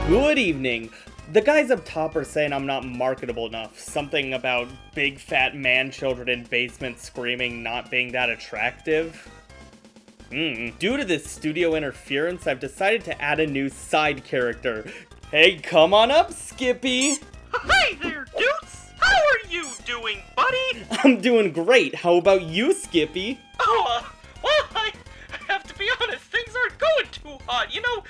Good evening. The guys up top are saying I'm not marketable enough. Something about big fat man children in basements screaming not being that attractive. Due to this studio interference, I've decided to add a new side character. Hey, come on up, Skippy! Hey there, Deuce! How are you doing, buddy? I'm doing great. How about you, Skippy? Oh, well, I have to be honest, things aren't going too hot. You know,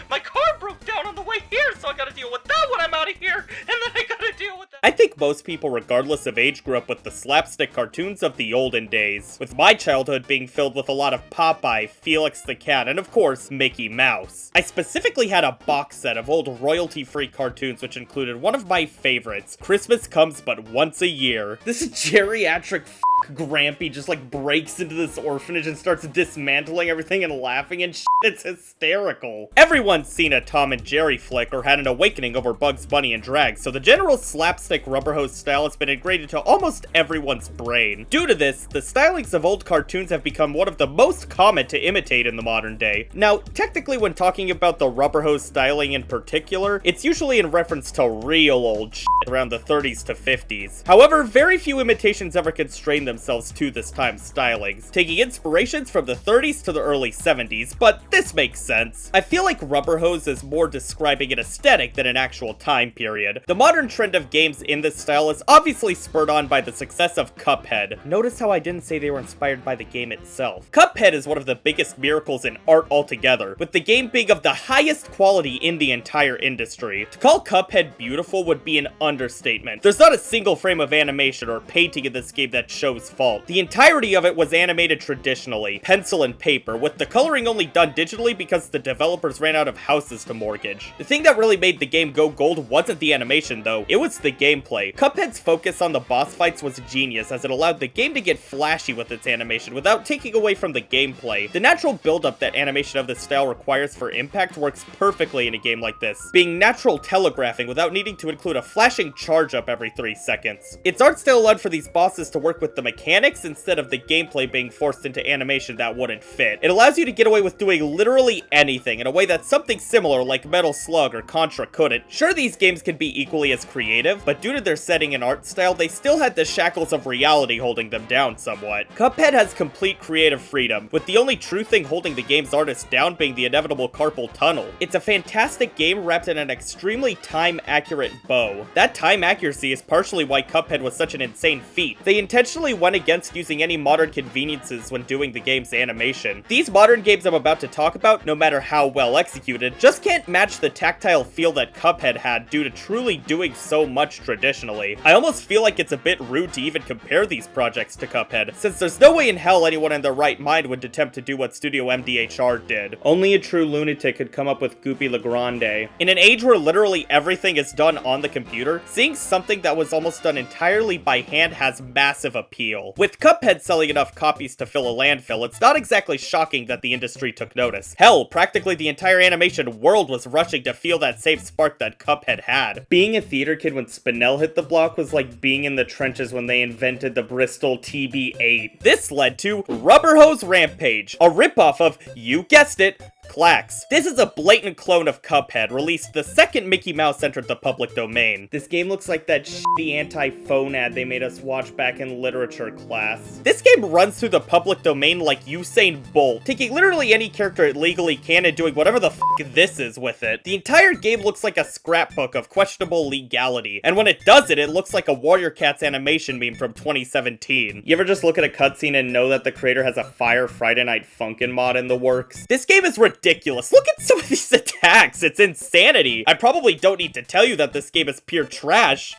my car broke down on the way here, so I gotta deal with that when I'm out of here, and then I gotta deal with that. I think most people, regardless of age, grew up with the slapstick cartoons of the olden days, with my childhood being filled with a lot of Popeye, Felix the Cat, and of course, Mickey Mouse. I specifically had a box set of old royalty-free cartoons which included one of my favorites, Christmas Comes But Once a Year. This geriatric Grampy just like breaks into this orphanage and starts dismantling everything and laughing and shit. It's hysterical. Everyone's seen a Tom and Jerry flick or had an awakening over Bugs Bunny and drag, so the general slapstick Rubberhose style has been ingrained into almost everyone's brain. Due to this, the stylings of old cartoons have become one of the most common to imitate in the modern day. Now, technically when talking about the Rubberhose styling in particular, it's usually in reference to real old shit around the 30s to 50s. However, very few imitations ever constrain themselves to this time's stylings, taking inspirations from the 30s to the early 70s, but this makes sense. I feel like Rubberhose is more describing an aesthetic than an actual time period. The modern trend of games in this style is obviously spurred on by the success of Cuphead. Notice how I didn't say they were inspired by the game itself. Cuphead is one of the biggest miracles in art altogether, with the game being of the highest quality in the entire industry. To call Cuphead beautiful would be an understatement. There's not a single frame of animation or painting in this game that shows fault. The entirety of it was animated traditionally, pencil and paper, with the coloring only done digitally because the developers ran out of houses to mortgage. The thing that really made the game go gold wasn't the animation though, it was the gameplay. Cuphead's focus on the boss fights was genius as it allowed the game to get flashy with its animation without taking away from the gameplay. The natural buildup that animation of this style requires for impact works perfectly in a game like this, being natural telegraphing without needing to include a flashing charge up every 3 seconds. Its art style allowed for these bosses to work with the mechanics instead of the gameplay being forced into animation that wouldn't fit. It allows you to get away with doing literally anything in a way that something similar like Metal Slug or Contra couldn't. Sure, these games can be equally as creative, but due to their setting and art style, they still had the shackles of reality holding them down somewhat. Cuphead has complete creative freedom, with the only true thing holding the game's artist down being the inevitable carpal tunnel. It's a fantastic game wrapped in an extremely time-accurate bow. That time accuracy is partially why Cuphead was such an insane feat. They intentionally went against using any modern conveniences when doing the game's animation. These modern games I'm about to talk about, no matter how well executed, just can't match the tactile feel that Cuphead had due to truly doing so much traditionally. I almost feel like it's a bit rude to even compare these projects to Cuphead, since there's no way in hell anyone in their right mind would attempt to do what Studio MDHR did. Only a true lunatic could come up with Goopy Grande. In an age where literally everything is done on the computer, seeing something that was almost done entirely by hand has massive appeal. With Cuphead selling enough copies to fill a landfill, it's not exactly shocking that the industry took notice. Hell, practically the entire animation world was rushing to feel that same spark that Cuphead had. Being a theater kid when Spinel hit the block was like being in the trenches when they invented the Bristol TB-8. This led to Rubberhose Rampage, a ripoff of, you guessed it, Clax. This is a blatant clone of Cuphead, released the second Mickey Mouse entered the public domain. This game looks like that shitty anti-phone ad they made us watch back in literature class. This game runs through the public domain like Usain Bolt, taking literally any character it legally can and doing whatever the f this is with it. The entire game looks like a scrapbook of questionable legality, and when it does it, it looks like a Warrior Cats animation meme from 2017. You ever just look at a cutscene and know that the creator has a Fire Friday Night Funkin' mod in the works? This game is ridiculous. Look at some of these attacks. It's insanity. I probably don't need to tell you that this game is pure trash,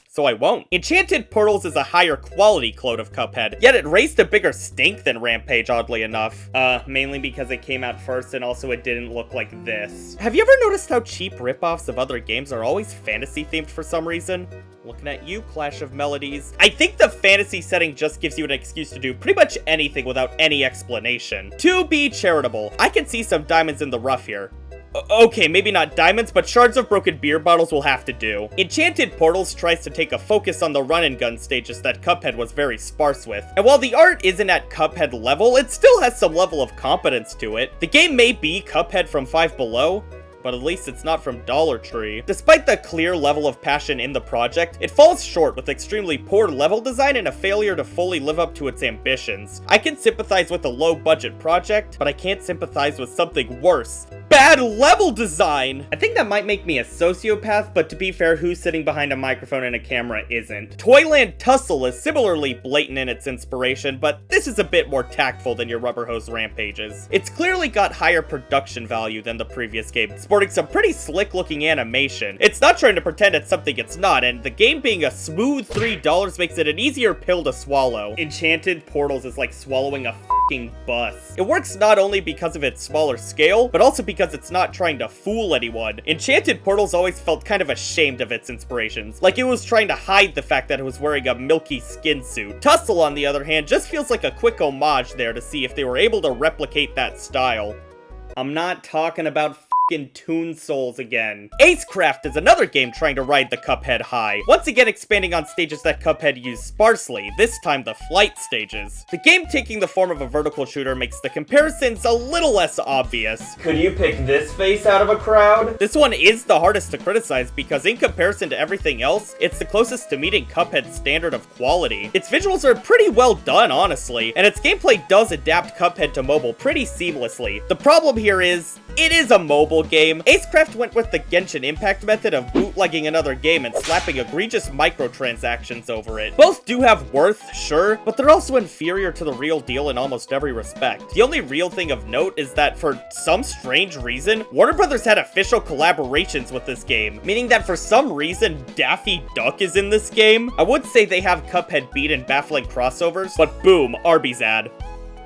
so I won't. Enchanted Portals is a higher quality clone of Cuphead, yet it raised a bigger stink than Rampage, oddly enough. Mainly because it came out first and also it didn't look like this. Have you ever noticed how cheap ripoffs of other games are always fantasy themed for some reason? Looking at you, Clash of Melodies. I think the fantasy setting just gives you an excuse to do pretty much anything without any explanation. To be charitable, I can see some diamonds in the rough here. Okay, maybe not diamonds, but shards of broken beer bottles will have to do. Enchanted Portals tries to take a focus on the run-and-gun stages that Cuphead was very sparse with. And while the art isn't at Cuphead level, it still has some level of competence to it. The game may be Cuphead from Five Below, but at least it's not from Dollar Tree. Despite the clear level of passion in the project, it falls short with extremely poor level design and a failure to fully live up to its ambitions. I can sympathize with a low-budget project, but I can't sympathize with something worse. Bad level design! I think that might make me a sociopath, but to be fair, who's sitting behind a microphone and a camera isn't? Toyland Tussle is similarly blatant in its inspiration, but this is a bit more tactful than your Rubberhose Rampages. It's clearly got higher production value than the previous game, sporting some pretty slick-looking animation. It's not trying to pretend it's something it's not, and the game being a smooth $3 makes it an easier pill to swallow. Enchanted Portals is like swallowing a f***ing bus. It works not only because of its smaller scale, but also because it's not trying to fool anyone. Enchanted Portals always felt kind of ashamed of its inspirations, like it was trying to hide the fact that it was wearing a milky skin suit. Tussle, on the other hand, just feels like a quick homage there to see if they were able to replicate that style. I'm not talking about f***ing Toonsouls again. Acecraft is another game trying to ride the Cuphead high, once again expanding on stages that Cuphead used sparsely, this time the flight stages. The game taking the form of a vertical shooter makes the comparisons a little less obvious. Could you pick this face out of a crowd? This one is the hardest to criticize because in comparison to everything else, it's the closest to meeting Cuphead's standard of quality. Its visuals are pretty well done, honestly, and its gameplay does adapt Cuphead to mobile pretty seamlessly. The problem here is, it is a mobile game. Acecraft went with the Genshin Impact method of bootlegging another game and slapping egregious microtransactions over it. Both do have worth, sure, but they're also inferior to the real deal in almost every respect. The only real thing of note is that for some strange reason, Warner Brothers had official collaborations with this game, meaning that for some reason, Daffy Duck is in this game. I would say they have Cuphead beat in baffling crossovers, but boom, Arby's ad.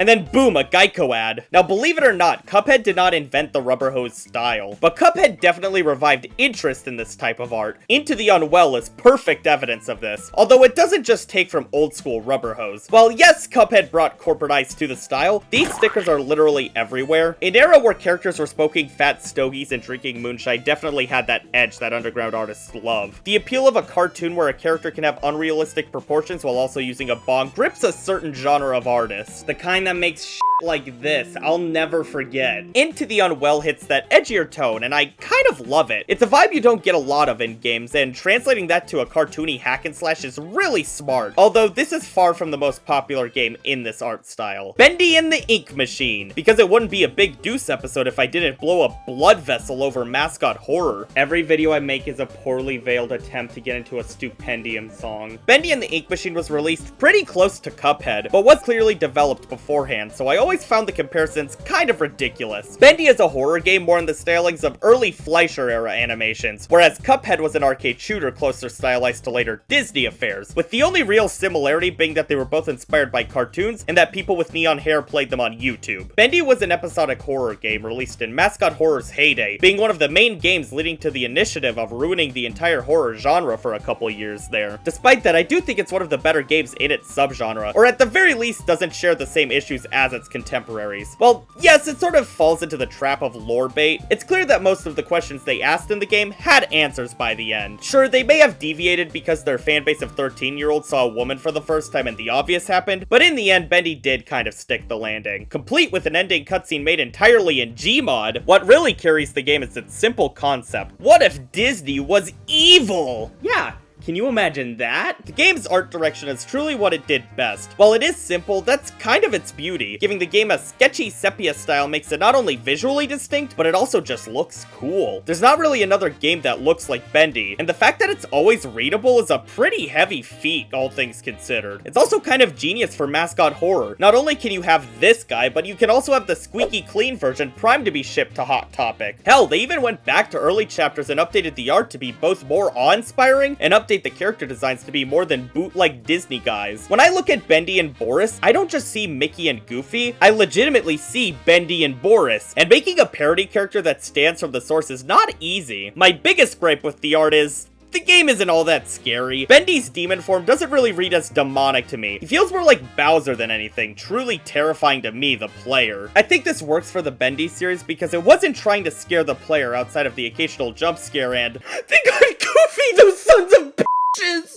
And then boom, a Geico ad. Now believe it or not, Cuphead did not invent the Rubberhose style, but Cuphead definitely revived interest in this type of art. Into the Unwell is perfect evidence of this, although it doesn't just take from old school Rubberhose. While yes, Cuphead brought corporate eyes to the style, these stickers are literally everywhere. An era where characters were smoking fat stogies and drinking moonshine definitely had that edge that underground artists love. The appeal of a cartoon where a character can have unrealistic proportions while also using a bong grips a certain genre of artists. The kind that makes shit like this I'll never forget. Into the Unwell hits that edgier tone, and I kind of love it. It's a vibe you don't get a lot of in games, and translating that to a cartoony hack and slash is really smart, although this is far from the most popular game in this art style. Bendy and the Ink Machine, because it wouldn't be a big Deuce episode if I didn't blow a blood vessel over mascot horror. Every video I make is a poorly veiled attempt to get into a Stupendium song. Bendy and the Ink Machine was released pretty close to Cuphead, but was clearly developed beforehand, so I always found the comparisons kind of ridiculous. Bendy is a horror game more in the stylings of early Fleischer-era animations, whereas Cuphead was an arcade shooter closer stylized to later Disney affairs, with the only real similarity being that they were both inspired by cartoons and that people with neon hair played them on YouTube. Bendy was an episodic horror game released in mascot horror's heyday, being one of the main games leading to the initiative of ruining the entire horror genre for a couple years there. Despite that, I do think it's one of the better games in its subgenre, or at the very least doesn't share the same issues as its contemporaries. Well, yes, it sort of falls into the trap of lore bait. It's clear that most of the questions they asked in the game had answers by the end. Sure, they may have deviated because their fanbase of 13-year-olds saw a woman for the first time and the obvious happened, but in the end, Bendy did kind of stick the landing. Complete with an ending cutscene made entirely in GMOD, what really carries the game is its simple concept. What if Disney was evil? Yeah. Can you imagine that? The game's art direction is truly what it did best. While it is simple, that's kind of its beauty. Giving the game a sketchy sepia style makes it not only visually distinct, but it also just looks cool. There's not really another game that looks like Bendy, and the fact that it's always readable is a pretty heavy feat, all things considered. It's also kind of genius for mascot horror. Not only can you have this guy, but you can also have the squeaky clean version primed to be shipped to Hot Topic. Hell, they even went back to early chapters and updated the art to be both more awe-inspiring and update the character designs to be more than bootleg Disney guys. When I look at Bendy and Boris, I don't just see Mickey and Goofy, I legitimately see Bendy and Boris, and making a parody character that stands from the source is not easy. My biggest gripe with the art is, the game isn't all that scary. Bendy's demon form doesn't really read as demonic to me. He feels more like Bowser than anything, truly terrifying to me, the player. I think this works for the Bendy series because it wasn't trying to scare the player outside of the occasional jump scare and, they got Goofy, those sons of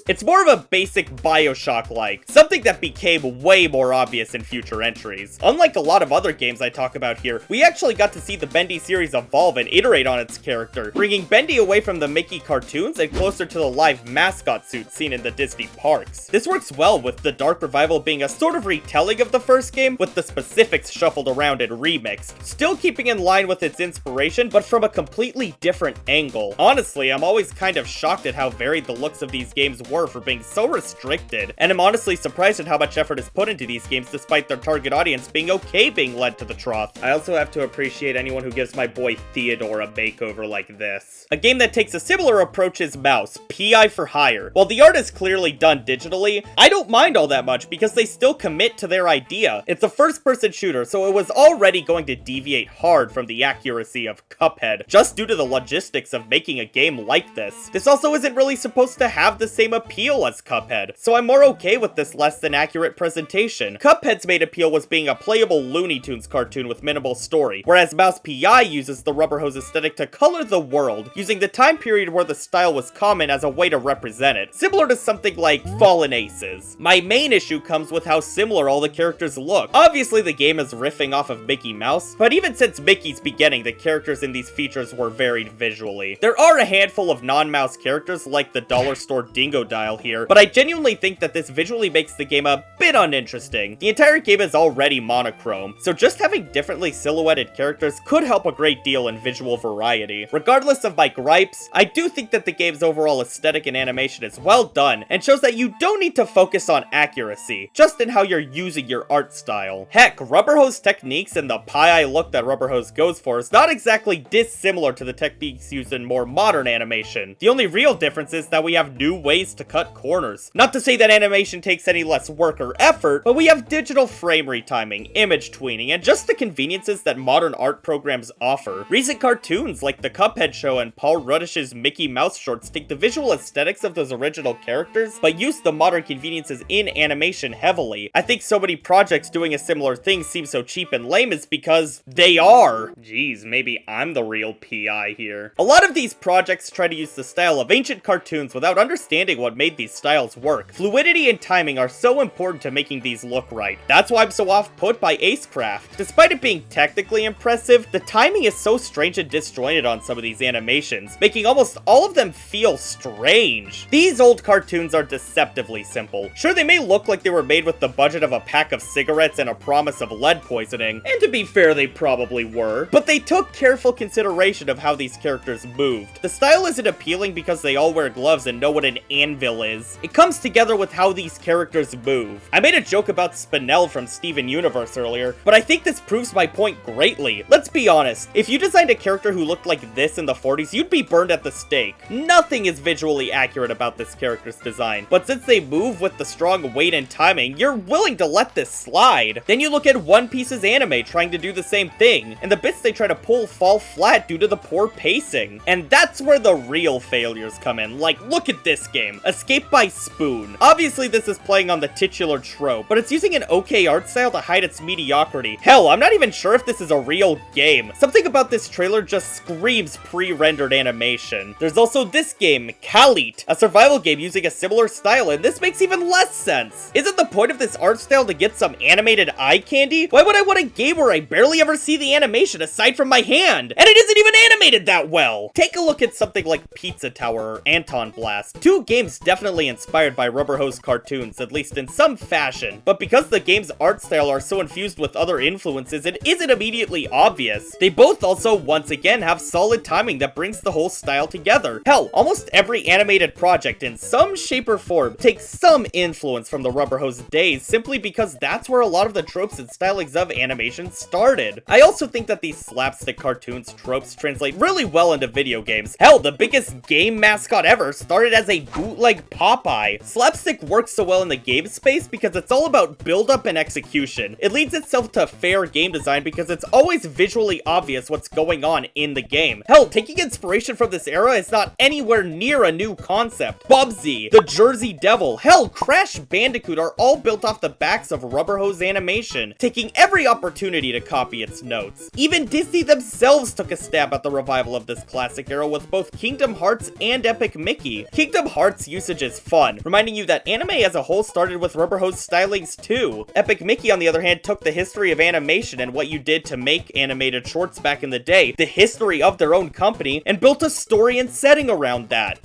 It's more of a basic Bioshock-like, something that became way more obvious in future entries. Unlike a lot of other games I talk about here, we actually got to see the Bendy series evolve and iterate on its character, bringing Bendy away from the Mickey cartoons and closer to the live mascot suit seen in the Disney parks. This works well with the Dark Revival being a sort of retelling of the first game, with the specifics shuffled around and remixed, still keeping in line with its inspiration, but from a completely different angle. Honestly, I'm always kind of shocked at how varied the looks of these games were for being so restricted, and I'm honestly surprised at how much effort is put into these games despite their target audience being okay being led to the trough. I also have to appreciate anyone who gives my boy Theodore a makeover like this. A game that takes a similar approach is Mouse, PI for Hire. While the art is clearly done digitally, I don't mind all that much because they still commit to their idea. It's a first-person shooter, so it was already going to deviate hard from the accuracy of Cuphead, just due to the logistics of making a game like this. This also isn't really supposed to have the same appeal as Cuphead, so I'm more okay with this less than accurate presentation. Cuphead's main appeal was being a playable Looney Tunes cartoon with minimal story, whereas Mouse PI uses the Rubberhose aesthetic to color the world, using the time period where the style was common as a way to represent it, similar to something like Fallen Aces. My main issue comes with how similar all the characters look. Obviously the game is riffing off of Mickey Mouse, but even since Mickey's beginning, the characters in these features were varied visually. There are a handful of non-mouse characters like the dollar store Dingo Dial here, but I genuinely think that this visually makes the game a bit uninteresting. The entire game is already monochrome, so just having differently silhouetted characters could help a great deal in visual variety. Regardless of my gripes, I do think that the game's overall aesthetic and animation is well done, and shows that you don't need to focus on accuracy, just in how you're using your art style. Heck, Rubberhose techniques and the pie-eye look that Rubberhose goes for is not exactly dissimilar to the techniques used in more modern animation. The only real difference is that we have new ways to cut corners. Not to say that animation takes any less work or effort, but we have digital frame retiming, image tweening, and just the conveniences that modern art programs offer. Recent cartoons like the Cuphead show and Paul Ruddish's Mickey Mouse shorts take the visual aesthetics of those original characters, but use the modern conveniences in animation heavily. I think so many projects doing a similar thing seem so cheap and lame is because they are. Jeez, maybe I'm the real PI here. A lot of these projects try to use the style of ancient cartoons without understanding what made these styles work. Fluidity and timing are so important to making these look right. That's why I'm so off-put by Acecraft. Despite it being technically impressive, the timing is so strange and disjointed on some of these animations, making almost all of them feel strange. These old cartoons are deceptively simple. Sure, they may look like they were made with the budget of a pack of cigarettes and a promise of lead poisoning, and to be fair, they probably were, but they took careful consideration of how these characters moved. The style isn't appealing because they all wear gloves and know what an anvil is. It comes together with how these characters move. I made a joke about Spinel from Steven Universe earlier, but I think this proves my point greatly. Let's be honest, if you designed a character who looked like this in the 40s, you'd be burned at the stake. Nothing is visually accurate about this character's design, but since they move with the strong weight and timing, you're willing to let this slide. Then you look at One Piece's anime trying to do the same thing, and the bits they try to pull fall flat due to the poor pacing. And that's where the real failures come in. Like, look at this game, Escape by Spoon. Obviously this is playing on the titular trope, but it's using an okay art style to hide its mediocrity. Hell, I'm not even sure if this is a real game. Something about this trailer just screams pre-rendered animation. There's also this game, Kalit, a survival game using a similar style, and this makes even less sense. Isn't the point of this art style to get some animated eye candy? Why would I want a game where I barely ever see the animation aside from my hand? And it isn't even animated that well! Take a look at something like Pizza Tower or Antonblast. Two games definitely inspired by Rubberhose cartoons, at least in some fashion, but because the game's art style are so infused with other influences, it isn't immediately obvious. They both also, once again, have solid timing that brings the whole style together. Hell, almost every animated project in some shape or form takes some influence from the Rubberhose days, simply because that's where a lot of the tropes and stylings of animation started. I also think that these slapstick cartoons tropes translate really well into video games. Hell, the biggest game mascot ever started as a bootleg Popeye. Slapstick works so well in the game space because it's all about build-up and execution. It leads itself to fair game design because it's always visually obvious what's going on in the game. Hell, taking inspiration from this era is not anywhere near a new concept. Bubsy, the Jersey Devil, hell, Crash Bandicoot are all built off the backs of Rubberhose animation, taking every opportunity to copy its notes. Even Disney themselves took a stab at the revival of this classic era with both Kingdom Hearts and Epic Mickey. Kingdom Kingdom Hearts usage is fun, reminding you that anime as a whole started with Rubberhose stylings too. Epic Mickey, on the other hand, took the history of animation and what you did to make animated shorts back in the day, the history of their own company, and built a story and setting around that.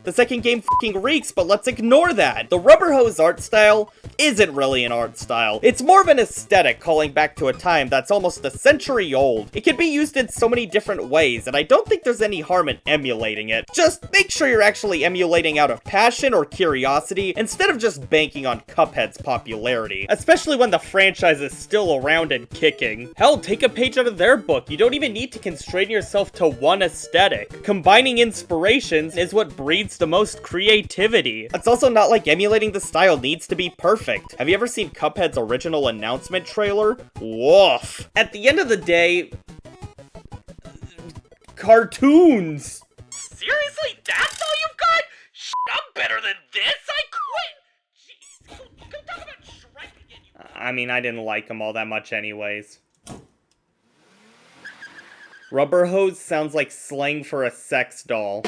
The second game fucking reeks, but let's ignore that. The Rubberhose art style isn't really an art style. It's more of an aesthetic calling back to a time that's almost a century old. It can be used in so many different ways, and I don't think there's any harm in emulating it. Just make sure you're actually emulating out of passion or curiosity, instead of just banking on Cuphead's popularity. Especially when the franchise is still around and kicking. Hell, take a page out of their book. You don't even need to constrain yourself to one aesthetic. Combining inspirations is what breeds the most creativity. It's also not like emulating the style needs to be perfect. Have you ever seen Cuphead's original announcement trailer? Woof. At the end of the day, cartoons. Seriously, that's all you've got? Shit, I'm better than this. I quit. Jeez, go talk about Shrek again. I mean, I didn't like him all that much anyways. Rubberhose sounds like slang for a sex doll.